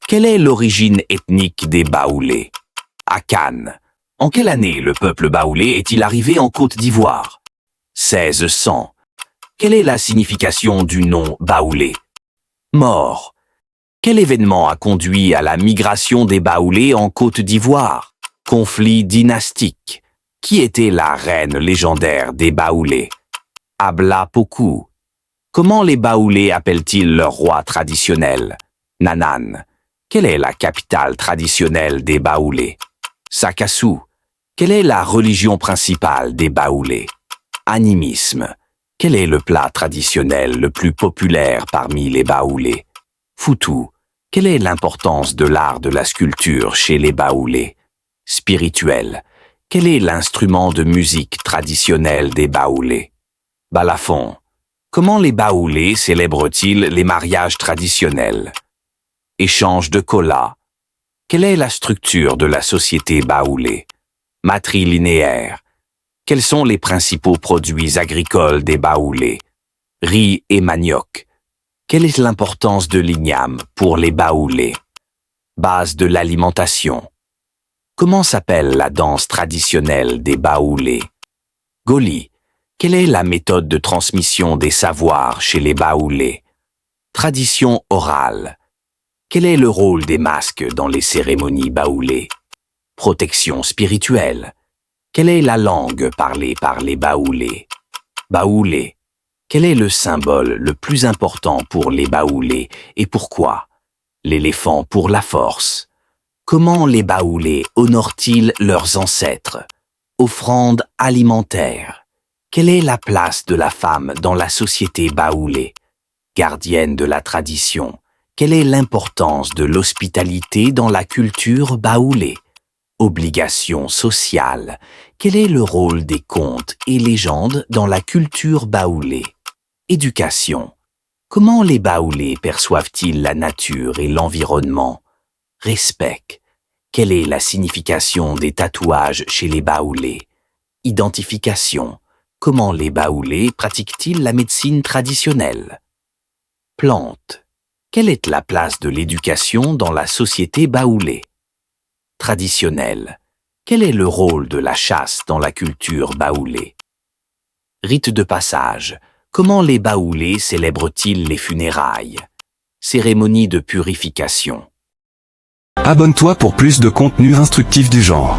Quelle est l'origine ethnique des Baoulés? Akan. En quelle année le peuple baoulé est-il arrivé en Côte d'Ivoire? 1600. Quelle est la signification du nom baoulé? Mort. Quel événement a conduit à la migration des Baoulés en Côte d'Ivoire? Conflit dynastique. Qui était la reine légendaire des Baoulés? Abla Pokou. Comment les Baoulés appellent-ils leur roi traditionnel? Nanan. Quelle est la capitale traditionnelle des Baoulés? Sakassou. Quelle est la religion principale des Baoulés? Animisme. Quel est le plat traditionnel le plus populaire parmi les Baoulés? Foutou. Quelle est l'importance de l'art de la sculpture chez les Baoulés? Spirituel. Quel est l'instrument de musique traditionnel des Baoulés? Balafon. Comment les Baoulés célèbrent-ils les mariages traditionnels? Échange de kola. Quelle est la structure de la société baoulée? Matrilinéaire. Quels sont les principaux produits agricoles des Baoulés? Riz et manioc. Quelle est l'importance de l'igname pour les Baoulés? Base de l'alimentation. Comment s'appelle la danse traditionnelle des Baoulés? Goli. Quelle est la méthode de transmission des savoirs chez les Baoulés? Tradition orale. Quel est le rôle des masques dans les cérémonies baoulées? Protection spirituelle. Quelle est la langue parlée par les Baoulés? Baoulé. Quel est le symbole le plus important pour les Baoulés et pourquoi? L'éléphant pour la force. Comment les Baoulés honorent-ils leurs ancêtres? Offrande alimentaire. Quelle est la place de la femme dans la société baoulée? Gardienne de la tradition. Quelle est l'importance de l'hospitalité dans la culture baoulée? Obligation sociale. Quel est le rôle des contes et légendes dans la culture baoulée? Éducation. Comment les Baoulés perçoivent-ils la nature et l'environnement? Respect. Quelle est la signification des tatouages chez les Baoulés? Identification. Comment les Baoulés pratiquent-ils la médecine traditionnelle? Plante. Quelle est la place de l'éducation dans la société baoulée? Traditionnelle. Quel est le rôle de la chasse dans la culture baoulée? Rite de passage. Comment les Baoulés célèbrent-ils les funérailles? Cérémonie de purification. Abonne-toi pour plus de contenu instructif du genre.